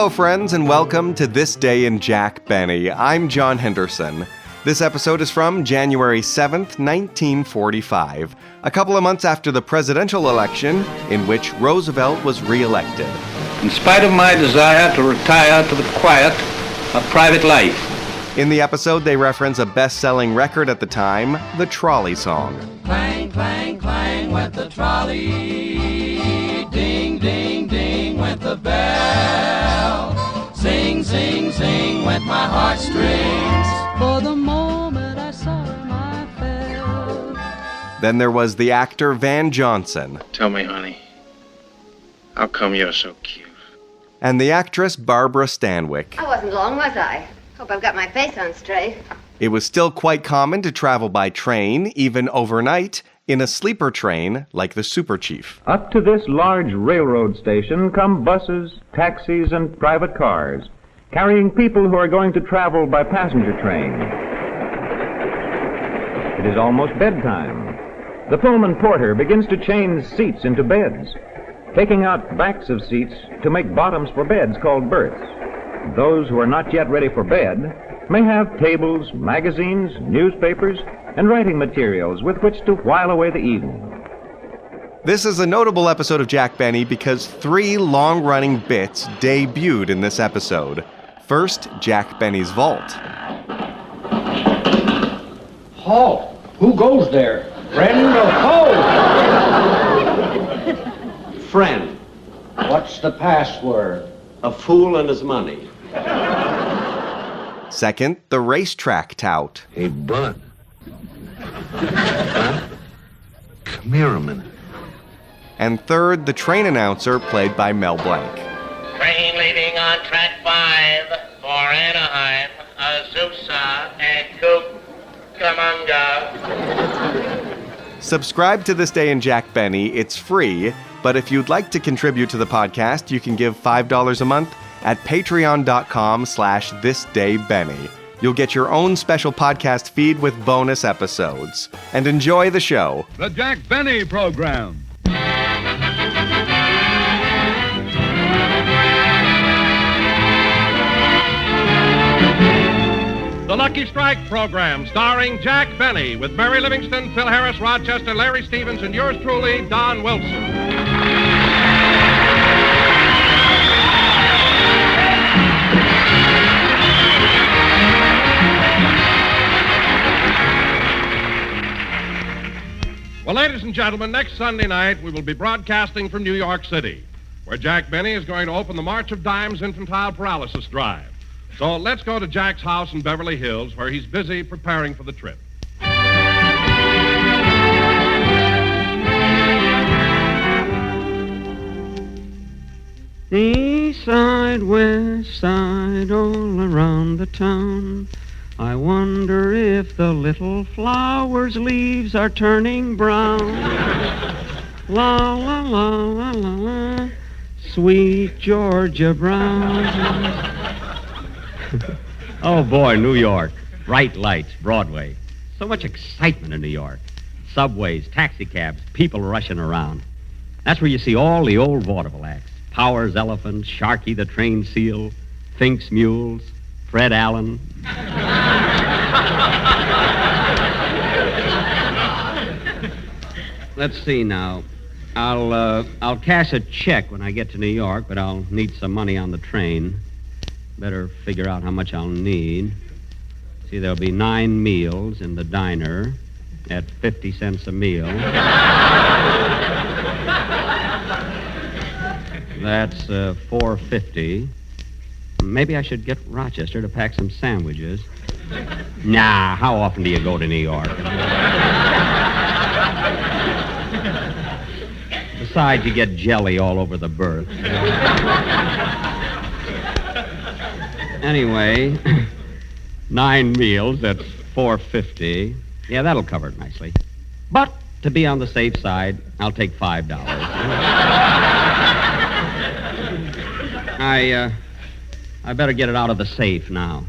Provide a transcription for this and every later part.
Hello, friends, and welcome to This Day in Jack Benny. I'm John Henderson. This episode is from January 7th, 1945, a couple of months after the presidential election in which Roosevelt was re-elected. In spite of my desire to retire to the quiet of private life. In the episode, they reference a best-selling record at the time, the Trolley song. Clang, clang, clang went the trolley. Ding, ding, ding went the bell. Sing, sing, sing went my heartstrings. For the moment I saw him, I fell. Then there was the actor Van Johnson. Tell me, honey, how come you're so cute? And the actress Barbra Stanwyck. I wasn't long, was I? Hope I've got my face on straight. It was still quite common to travel by train, even overnight, in a sleeper train like the Super Chief. Up to this large railroad station come buses, taxis, and private cars, carrying people who are going to travel by passenger train. It is almost bedtime. The Pullman porter begins to change seats into beds, taking out backs of seats to make bottoms for beds called berths. Those who are not yet ready for bed may have tables, magazines, newspapers, and writing materials with which to while away the evening. This is a notable episode of Jack Benny because 3 long-running bits debuted in this episode. First, Jack Benny's vault. Halt! Who goes there? Friend or foe? Friend. What's the password? A fool and his money. Second, the Racetrack Tout. Hey, Bud. Huh? Come here a minute. And third, the train announcer played by Mel Blank. Train leaving on track 5 for Anaheim, Azusa and Cucamonga. Subscribe to This Day in Jack Benny. It's free, but if you'd like to contribute to the podcast, you can give $5 a month at patreon.com/thisdaybenny. You'll get your own special podcast feed with bonus episodes. And enjoy the show. The Jack Benny Program. The Lucky Strike Program, starring Jack Benny, with Mary Livingston, Phil Harris, Rochester, Larry Stevens, and yours truly, Don Wilson. Well, ladies and gentlemen, next Sunday night we will be broadcasting from New York City, where Jack Benny is going to open the March of Dimes Infantile Paralysis Drive. So let's go to Jack's house in Beverly Hills, where he's busy preparing for the trip. East side, west side, all around the town. I wonder if the little flowers' leaves are turning brown. La, la, la, la, la, la, sweet Georgia Brown. Oh, boy, New York. Bright lights, Broadway. So much excitement in New York. Subways, taxicabs, people rushing around. That's where you see all the old vaudeville acts. Powers Elephant, Sharky the Trained Seal, Fink's Mules, Fred Allen. Let's see now. I'll cash a check when I get to New York, but I'll need some money on the train. Better figure out how much I'll need. See, there'll be 9 meals in the diner at 50 cents a meal. That's $4.50. Maybe I should get Rochester to pack some sandwiches. Nah, how often do you go to New York? Besides, you get jelly all over the berth. Anyway, 9 meals, that's $4.50. Yeah, that'll cover it nicely. But to be on the safe side, I'll take $5. I better get it out of the safe now.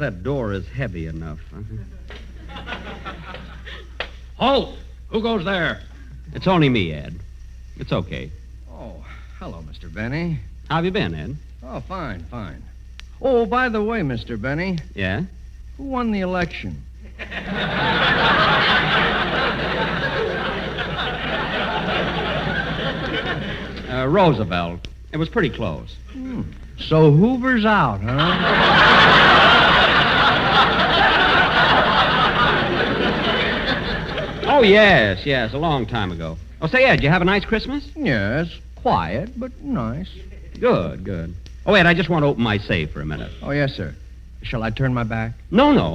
that door is heavy enough. Halt! Who goes there? It's only me, Ed. It's okay. Oh, hello, Mr. Benny. How have you been, Ed? Oh, fine. Oh, by the way, Mr. Benny, Yeah? who won the election? Roosevelt. It was pretty close. So Hoover's out, huh? Oh, yes, a long time ago. Oh, say, Ed, you have a nice Christmas? Yes, quiet, but nice. Good. Oh, Ed, I just want to open my safe for a minute. Oh, yes, sir. Shall I turn my back? No, it's all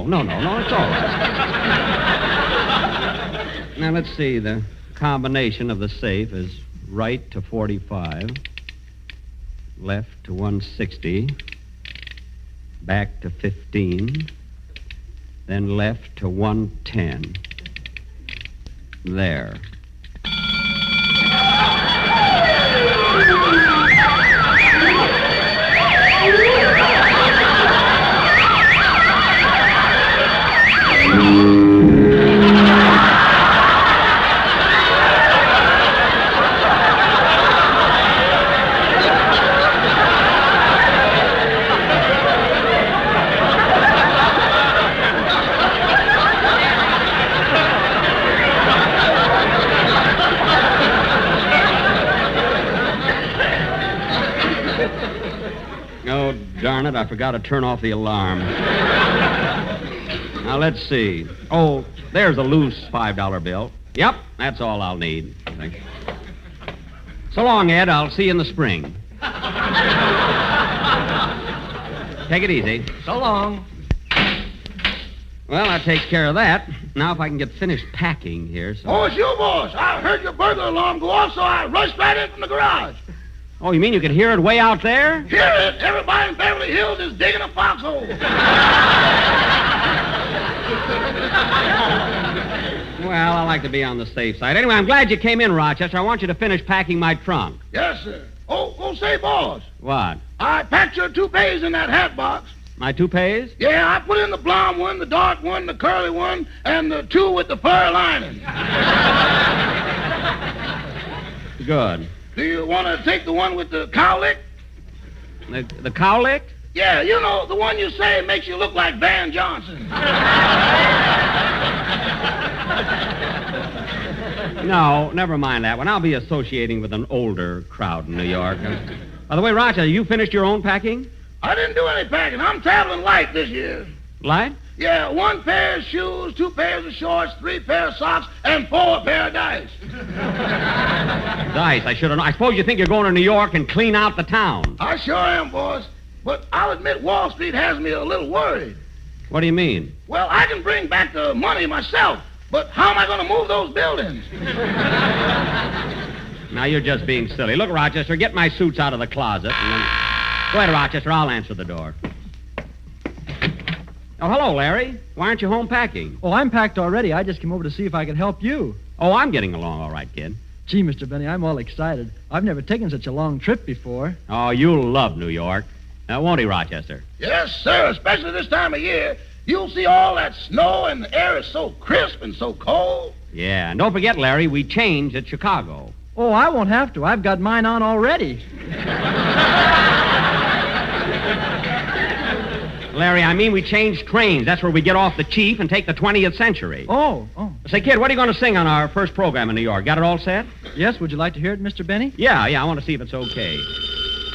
right. Now, let's see. The combination of the safe is right to 45, left to 160, back to 15, then left to 110. There. Darn it, I forgot to turn off the alarm. Now, let's see. Oh, there's a loose $5 bill. Yep, that's all I'll need. Thanks. So long, Ed. I'll see you in the spring. Take it easy. So long. Well, that takes care of that. Now, if I can get finished packing here, so... Oh, it's you, boss. I heard your burglar alarm go off, so I rushed right in from the garage. Oh, you mean you could hear it way out there? Hear it? Everybody in Beverly Hills is digging a foxhole. Well, I like to be on the safe side. Anyway, I'm glad you came in, Rochester. I want you to finish packing my trunk. Yes, sir. Oh, say, boss. What? I packed your toupees in that hat box. My toupees? Yeah, I put in the blonde one, the dark one, the curly one, and the two with the fur lining. Good. Do you want to take the one with the cowlick? The cowlick? Yeah, you know, the one you say makes you look like Van Johnson. No, never mind that one. I'll be associating with an older crowd in New York. By the way, Rochester, you finished your own packing? I didn't do any packing. I'm traveling light this year. Light? Yeah, 1 pair of shoes, 2 pairs of shorts, 3 pair of socks, and 4 pair of dice. Dice, I should have known. I suppose you think you're going to New York and clean out the town. I sure am, boss. But I'll admit Wall Street has me a little worried. What do you mean? Well, I can bring back the money myself, but how am I going to move those buildings? Now, you're just being silly. Look, Rochester, get my suits out of the closet, and then... Go ahead, Rochester. I'll answer the door. Oh, hello, Larry. Why aren't you home packing? Oh, I'm packed already. I just came over to see if I could help you. Oh, I'm getting along all right, kid. Gee, Mr. Benny, I'm all excited. I've never taken such a long trip before. Oh, you'll love New York. Won't he, Rochester? Yes, sir, especially this time of year. You'll see all that snow, and the air is so crisp and so cold. Yeah, and don't forget, Larry, we changed at Chicago. Oh, I won't have to. I've got mine on already. Larry, I mean we changed trains. That's where we get off the Chief and take the 20th Century. Oh. Say, kid, what are you going to sing on our first program in New York? Got it all set? Yes, would you like to hear it, Mr. Benny? Yeah, I want to see if it's okay.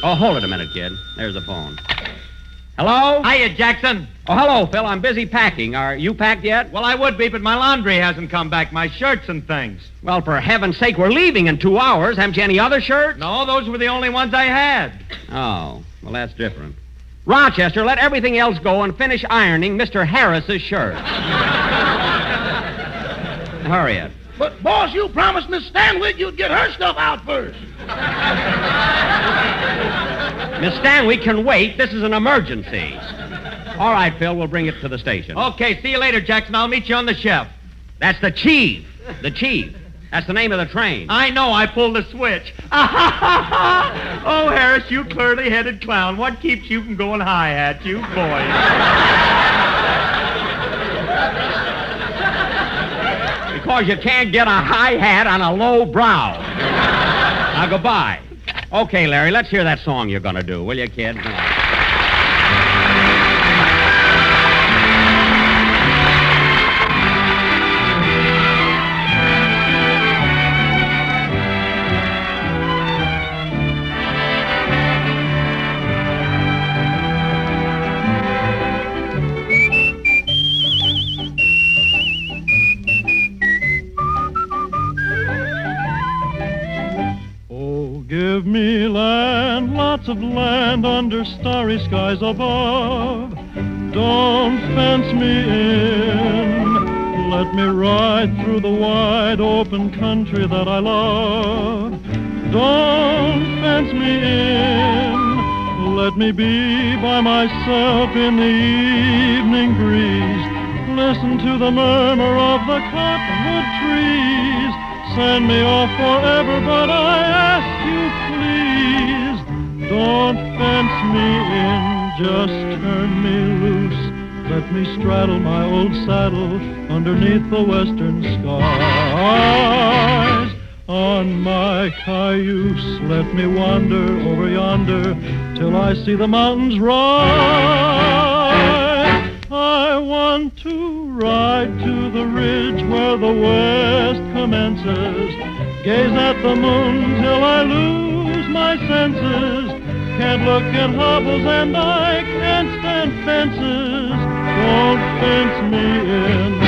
Oh, hold it a minute, kid. There's the phone. Hello? Hiya, Jackson. Oh, hello, Phil. I'm busy packing. Are you packed yet? Well, I would be, but my laundry hasn't come back. My shirts and things. Well, for heaven's sake, we're leaving in 2 hours. Haven't you any other shirts? No, those were the only ones I had. Oh, well, that's different. Rochester, let everything else go and finish ironing Mr. Harris's shirt. Hurry it. But, boss, you promised Miss Stanwyck you'd get her stuff out first. Miss Stanwyck can wait. This is an emergency. All right, Phil, we'll bring it to the station. Okay, see you later, Jackson. I'll meet you on the chef. That's the Chief. The Chief. That's the name of the train. I know. I pulled the switch. Oh, Harris, you curly-headed clown. What keeps you from going high at you, boy? because you can't get a high hat on a low brow. Now, goodbye. Okay, Larry, let's hear that song you're going to do, will you, kid? Give me land, lots of land under starry skies above. Don't fence me in. Let me ride through the wide open country that I love. Don't fence me in. Let me be by myself in the evening breeze. Listen to the murmur of the cottonwood trees. Send me off forever, but I ask you, please, don't fence me in, just turn me loose. Let me straddle my old saddle underneath the western skies. On my cayuse, let me wander over yonder till I see the mountains rise. I want to ride to the ridge where the west commences, gaze at the moon till I lose my senses, can't look at hovels and I can't stand fences, don't fence me in.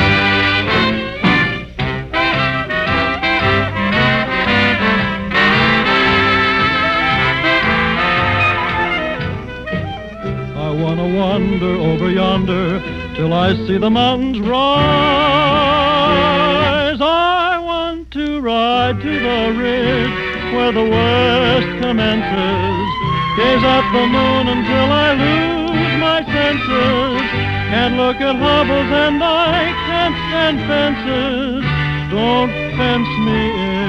I want to wander over yonder till I see the mountains rise. I want to ride to the ridge where the west commences, gaze at the moon until I lose my senses, can't look at hovels and I can't stand fences, don't fence me in.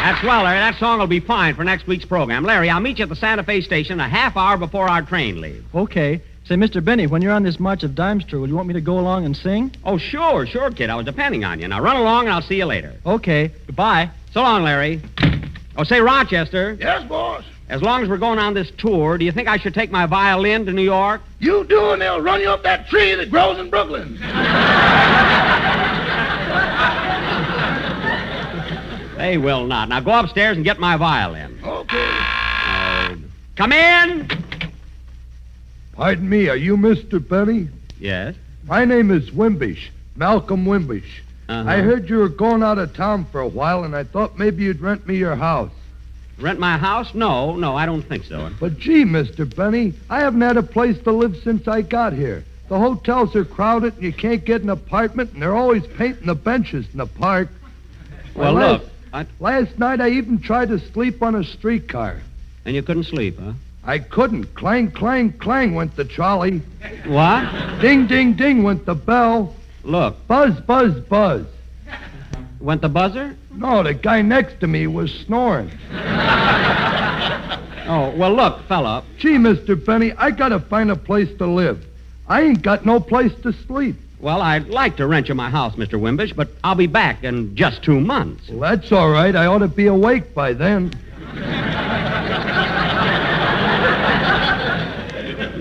That's swell, Larry. That song will be fine for next week's program. Larry, I'll meet you at the Santa Fe station a half hour before our train leaves. Okay. Say, Mr. Benny, when you're on this March of Dimes tour, will you want me to go along and sing? Oh, sure, kid. I was depending on you. Now run along and I'll see you later. Okay. Goodbye. So long, Larry. Oh, say, Rochester. Yes, boss? As long as we're going on this tour, do you think I should take my violin to New York? You do, and they'll run you up that tree that grows in Brooklyn. They will not. Now go upstairs and get my violin. Okay. Come in. Pardon me, are you Mr. Benny? Yes. My name is Wimbish, Malcolm Wimbish. Uh-huh. I heard you were going out of town for a while, and I thought maybe you'd rent me your house. Rent my house? No, I don't think so. But gee, Mr. Benny, I haven't had a place to live since I got here. The hotels are crowded, and you can't get an apartment, and they're always painting the benches in the park. Well, look. Last night I even tried to sleep on a streetcar. And you couldn't sleep, huh? I couldn't. Clang, clang, clang went the trolley. What? Ding, ding, ding went the bell. Look. Buzz, buzz, buzz. Went the buzzer? No, the guy next to me was snoring. Oh, well, look, fella. Gee, Mr. Benny, I gotta find a place to live. I ain't got no place to sleep. Well, I'd like to rent you my house, Mr. Wimbish, but I'll be back in just 2 months. Well, that's all right. I ought to be awake by then.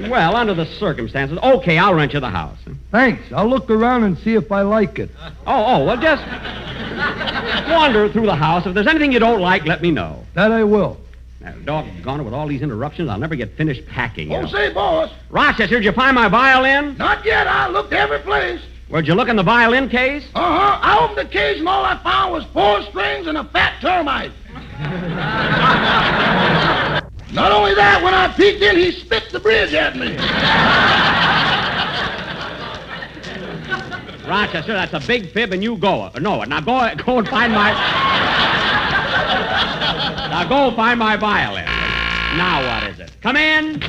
Well, under the circumstances, okay, I'll rent you the house. Thanks. I'll look around and see if I like it. Well, just wander through the house. If there's anything you don't like, let me know. That I will. Now, doggone it, with all these interruptions, I'll never get finished packing. Oh, say, boss. Rochester, did you find my violin? Not yet. I looked every place. Where'd you look in the violin case? Uh-huh. I opened the case, and all I found was 4 strings and a fat termite. Not only that, when I I peeked in, he spit the bridge at me. Rochester, that's a big fib, and you go. No, now go and find my... Now go find my violin. Now what is it? Come in.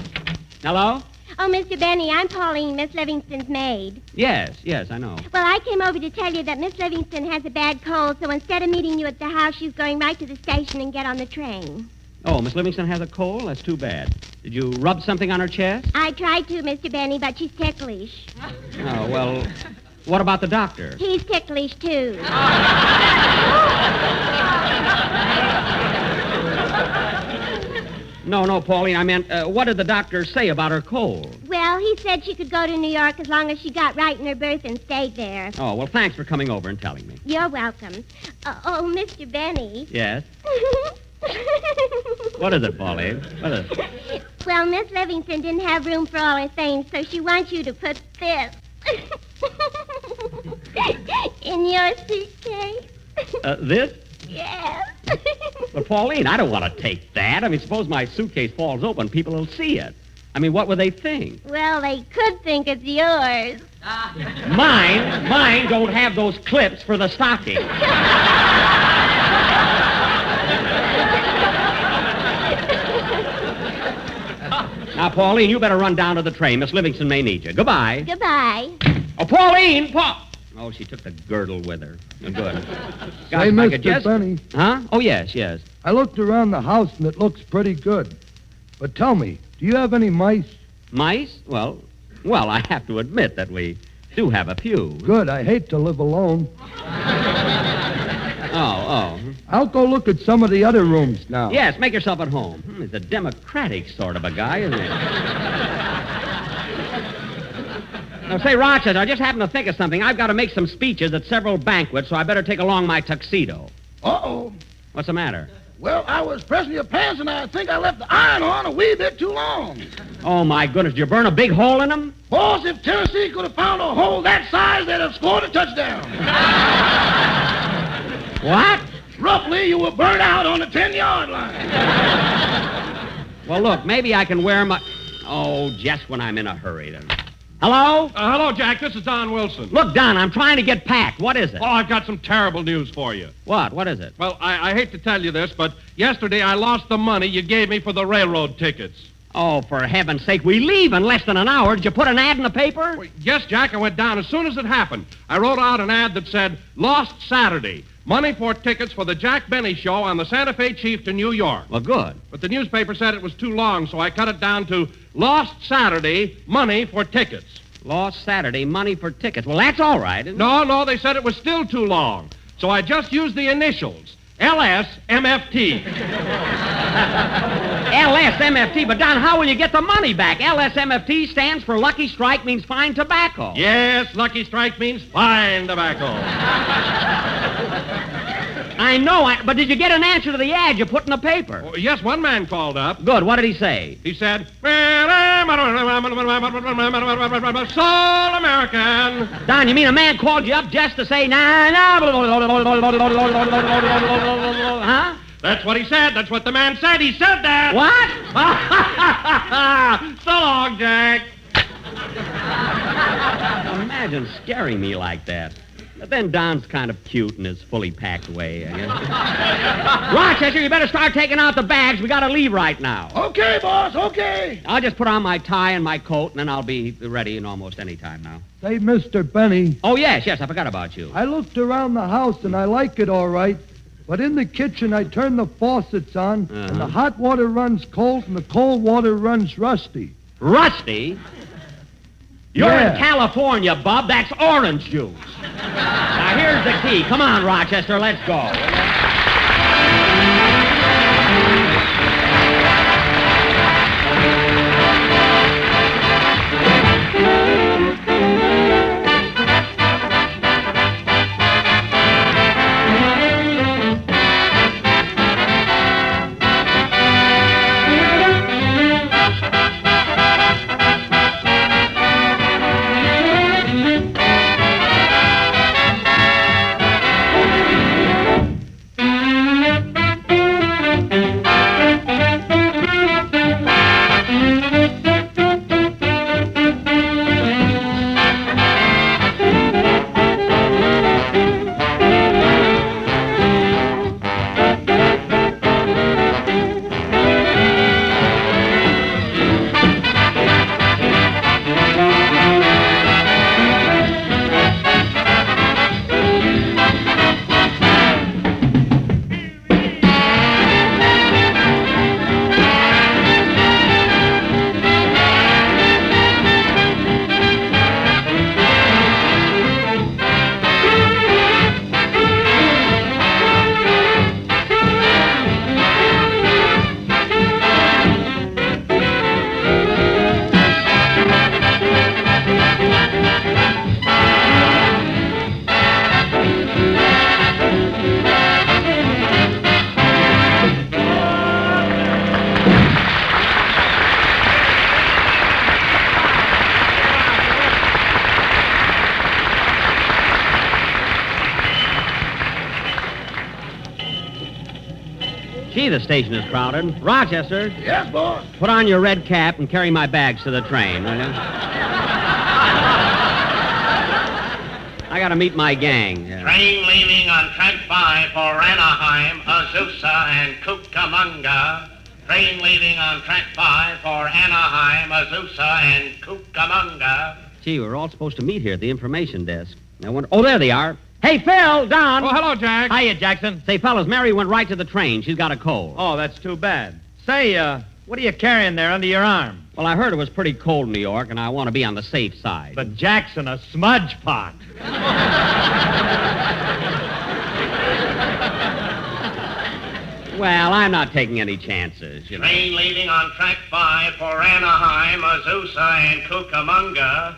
Hello? Oh, Mr. Benny, I'm Pauline, Miss Livingston's maid. Yes, I know. Well, I came over to tell you that Miss Livingston has a bad cold, so instead of meeting you at the house, she's going right to the station and get on the train. Oh, Miss Livingston has a cold? That's too bad. Did you rub something on her chest? I tried to, Mr. Benny, but she's ticklish. Oh, well, what about the doctor? He's ticklish, too. No, Pauline, I meant, what did the doctor say about her cold? Well, he said she could go to New York as long as she got right in her berth and stayed there. Oh, well, thanks for coming over and telling me. You're welcome. Oh, Mr. Benny. Yes? What is it, Pauline? What is it? Well, Miss Livingston didn't have room for all her things, so she wants you to put this in your suitcase. This? Yes. But, Pauline, I don't want to take that. I mean, suppose my suitcase falls open, people will see it. I mean, what would they think? Well, they could think it's yours. Mine don't have those clips for the stocking. Now, Pauline, you better run down to the train. Miss Livingston may need you. Goodbye. Goodbye. Oh, Pauline! Oh, she took the girdle with her. Oh, good. Gosh, Hey, if I could Mr. Benny. Huh? Oh, yes. I looked around the house, and it looks pretty good. But tell me, do you have any mice? Mice? Well, I have to admit that we do have a few. Good. I hate to live alone. Oh. I'll go look at some of the other rooms now. Yes, make yourself at home. He's a democratic sort of a guy, isn't he? Now, say, Rochester, I just happened to think of something. I've got to make some speeches at several banquets, so I better take along my tuxedo. Uh-oh. What's the matter? Well, I was pressing your pants, and I think I left the iron on a wee bit too long. Oh, my goodness. Did you burn a big hole in them? Boss, if Tennessee could have found a hole that size, they'd have scored a touchdown. What? Roughly, you were burned out on the 10-yard line. Well, look, maybe I can wear my... Oh, just when I'm in a hurry, then. Hello? Hello, Jack. This is Don Wilson. Look, Don, I'm trying to get packed. What is it? Oh, I've got some terrible news for you. What? What is it? Well, I hate to tell you this, but yesterday I lost the money you gave me for the railroad tickets. Oh, for heaven's sake, we leave in less than an hour. Did you put an ad in the paper? Well, yes, Jack, I went down as soon as it happened. I wrote out an ad that said, Lost Saturday. Money for tickets for the Jack Benny Show on the Santa Fe Chief to New York. Well, good. But the newspaper said it was too long, so I cut it down to Lost Saturday, Money for Tickets. Lost Saturday, money for tickets. Well, that's all right, isn't it? No, they said it was still too long. So I just used the initials, LSMFT. LSMFT, but Don, how will you get the money back? LSMFT stands for Lucky Strike, means fine tobacco. Yes, Lucky Strike means fine tobacco. I know, but did you get an answer to the ad you put in the paper? Oh, yes, one man called up. Good, what did he say? He said, Soul American. Don, you mean a man called you up just to say, huh? That's what he said. That's what the man said. He said that. What? So long, Jack. Imagine scaring me like that. But then Don's kind of cute in his fully packed way, I guess. Rochester, you better start taking out the bags. We got to leave right now. Okay, boss, okay. I'll just put on my tie and my coat, and then I'll be ready in almost any time now. Say, Mr. Benny. Oh, yes, I forgot about you. I looked around the house, and I like it all right. But in the kitchen, I turn the faucets on, and the hot water runs cold, and the cold water runs rusty. Rusty? You're in California, Bub. That's orange juice. Now, here's the key. Come on, Rochester, let's go. see the station is crowded. Rochester. Yes, boss. Put on your red cap and carry my bags to the train, will you? I gotta meet my gang. Train leaving on track 5 for Anaheim, Azusa and Cucamonga. Train leaving on track 5 for Anaheim, Azusa and Cucamonga. Gee, we're all supposed to meet here at the information desk. I wonder... Oh, there they are. Hey, Phil, Don. Oh, hello, Jack. Hiya, Jackson. Say, fellas, Mary went right to the train. She's got a cold. Oh, that's too bad. Say, what are you carrying there under your arm? Well, I heard it was pretty cold in New York, and I want to be on the safe side. But Jackson, a smudge pot. Well, I'm not taking any chances, you know. Train leaving on track 5 for Anaheim, Azusa and Cucamonga.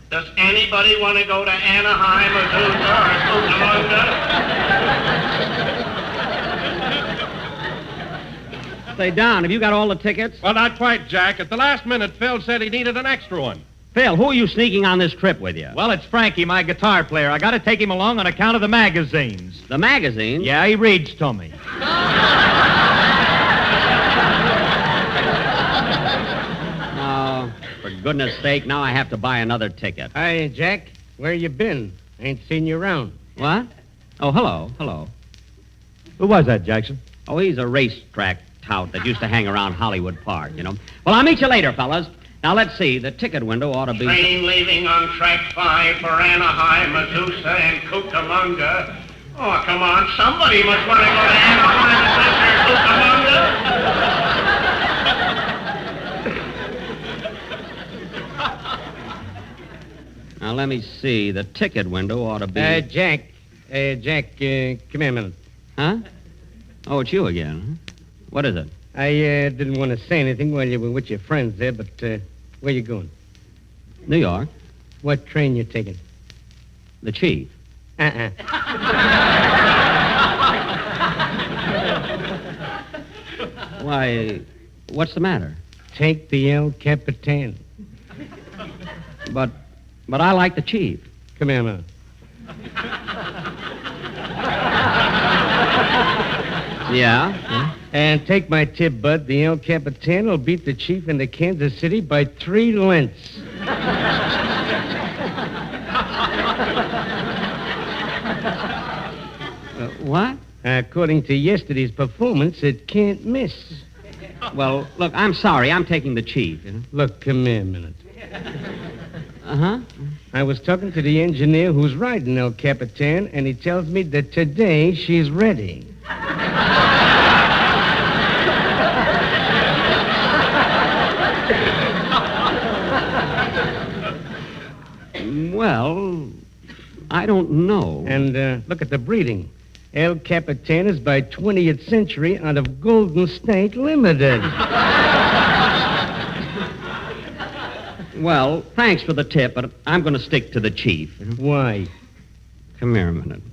Does anybody want to go to Anaheim, Azusa, or Cucamonga? Say, Don, have you got all the tickets? Well, not quite, Jack. At the last minute, Phil said he needed an extra one. Phil, who are you sneaking on this trip with you? Well, it's Frankie, my guitar player. I got to take him along on account of the magazines. The magazines? Yeah, he reads to me. Oh, for goodness sake, now I have to buy another ticket. Hi, Jack. Where you been? Ain't seen you around. What? Oh, hello. Who was that, Jackson? Oh, he's a racetrack tout that used to hang around Hollywood Park, you know. Well, I'll meet you later, fellas. Now, let's see. The ticket window ought to be... Train leaving on track 5 for Anaheim, Azusa and Cucamonga. Oh, come on. Somebody must want to go to Anaheim, Azusa, Now, let me see. The ticket window ought to be... Jack, come here a minute. Huh? Oh, it's you again. Huh? What is it? I didn't want to say anything while you were with your friends there, but where you going? New York. What train you taking? The chief. Why, what's the matter? Take the El Capitan. But I like the chief. Come here a minute. Yeah? And take my tip, Bud. The El Capitan will beat the chief into Kansas City by 3 lengths. What? According to yesterday's performance, it can't miss. Well, look, I'm sorry. I'm taking the chief. You know? Look, come here a minute. Uh-huh. I was talking to the engineer who's riding El Capitan, and he tells me that today she's ready. Well, I don't know. And look at the breeding. El Capitan is by 20th Century out of Golden State Limited. Well, thanks for the tip, but I'm going to stick to the chief. Why? Come here a minute.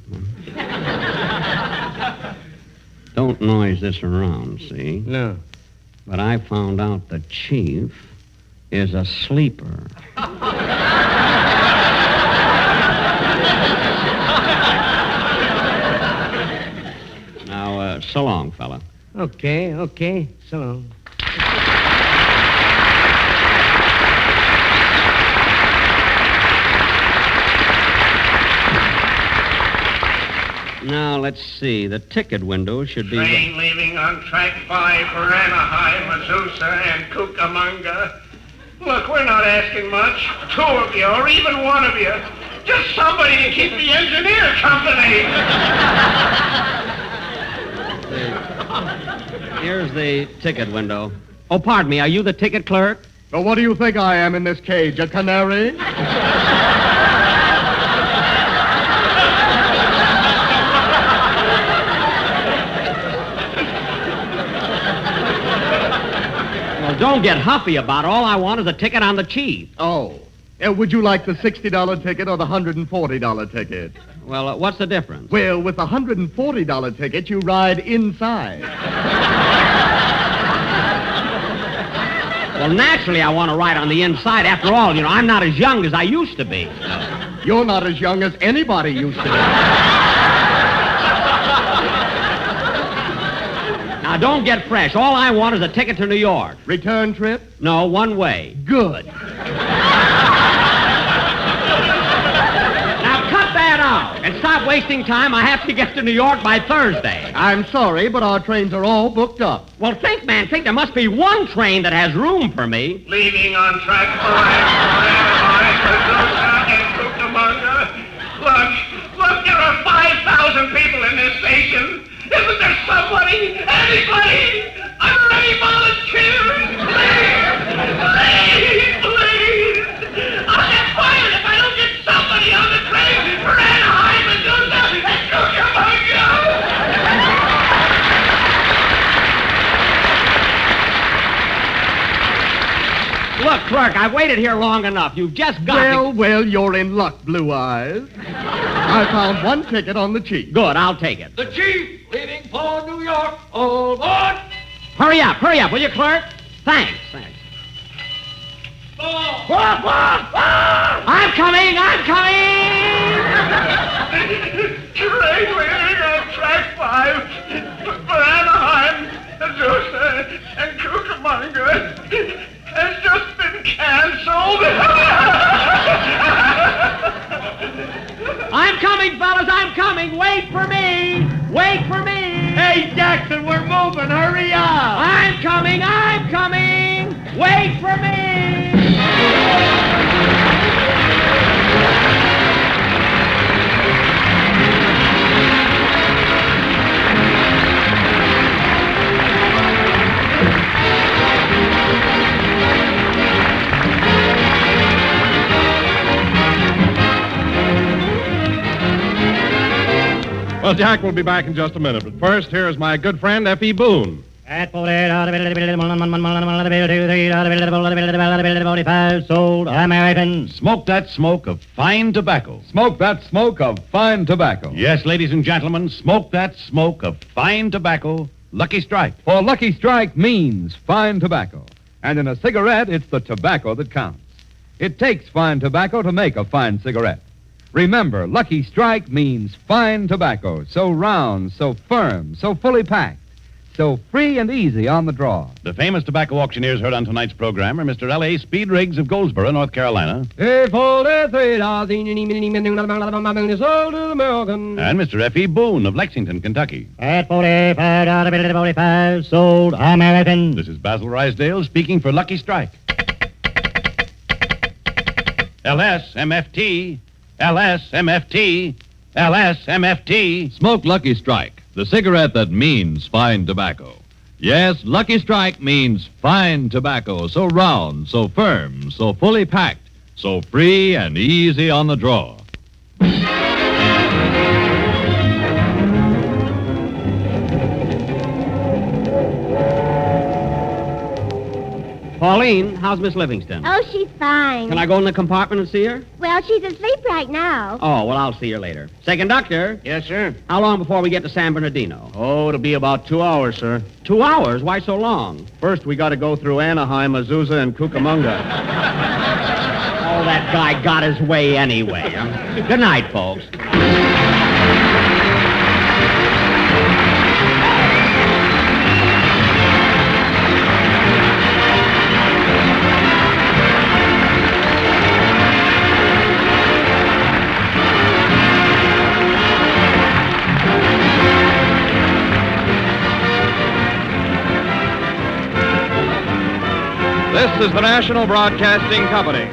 Don't noise this around, see? No. But I found out the chief is a sleeper. Now, so long, fella. Okay. So long. Now, let's see. The ticket window should be... Train leaving on track 5 for Anaheim, Azusa and Cucamonga. Look, we're not asking much. 2 of you, or even 1 of you. Just somebody to keep the engineer company. Here's the ticket window. Oh, pardon me. Are you the ticket clerk? Well, what do you think I am in this cage, a canary? Don't get huffy about it. All I want is a ticket on the chief. Oh. Would you like the $60 ticket or the $140 ticket? Well, what's the difference? Well, with the $140 ticket, you ride inside. Well, naturally, I want to ride on the inside. After all, you know, I'm not as young as I used to be. You're not as young as anybody used to be. Now, don't get fresh. All I want is a ticket to New York. Return trip? No, one way. Good. Now, cut that out and stop wasting time. I have to get to New York by Thursday. I'm sorry, but our trains are all booked up. Well, think, man. Think there must be one train that has room for me. Leaving on track 5 for Azusa and Cucamonga. Look, there are 5,000 people in this station. Isn't there somebody, anybody? I'm ready volunteers. Please. I'll get fired if I don't get somebody on the train for Anaheim, Azusa, and Cucamonga. Look, clerk, I've waited here long enough. You've just got to... Well, you're in luck, Blue Eyes. I found one ticket on the cheap. Good, I'll take it. The Chief, leaving for New York. All aboard. Hurry up, will you, clerk? Thanks. I'm coming! Train leaving on track 5 for Anaheim, Azusa, and Cucamonga has just been canceled. I'm coming, fellas, I'm coming. Wait for me. Hey, Jackson, we're moving. Hurry up. I'm coming. Wait for me. Well, Jack will be back in just a minute, but first, here's my good friend, F.E. Boone. At 45 sold American. Smoke that smoke of fine tobacco. Smoke that smoke of fine tobacco. Yes, ladies and gentlemen, smoke that smoke of fine tobacco. Lucky Strike. For Lucky Strike means fine tobacco. And in a cigarette, it's the tobacco that counts. It takes fine tobacco to make a fine cigarette. Remember, Lucky Strike means fine tobacco, so round, so firm, so fully packed, so free and easy on the draw. The famous tobacco auctioneers heard on tonight's program are Mr. L.A. Speed Riggs of Goldsboro, North Carolina, Sold to American. and Mr. F.E. Boone of Lexington, Kentucky. At 45 sold American. This is Basil Rysdale speaking for Lucky Strike. LSMFT, LSMFT, LSMFT. Smoke Lucky Strike, the cigarette that means fine tobacco. Yes, Lucky Strike means fine tobacco, so round, so firm, so fully packed, so free and easy on the draw. Pauline, how's Miss Livingston? Oh, she's fine. Can I go in the compartment and see her? Well, she's asleep right now. Oh, well, I'll see her later. Say, conductor. Yes, sir. How long before we get to San Bernardino? Oh, it'll be about 2 hours, sir. 2 hours? Why so long? First, we got to go through Anaheim, Azusa, and Cucamonga. Oh, that guy got his way anyway. Good night, folks. This is the National Broadcasting Company.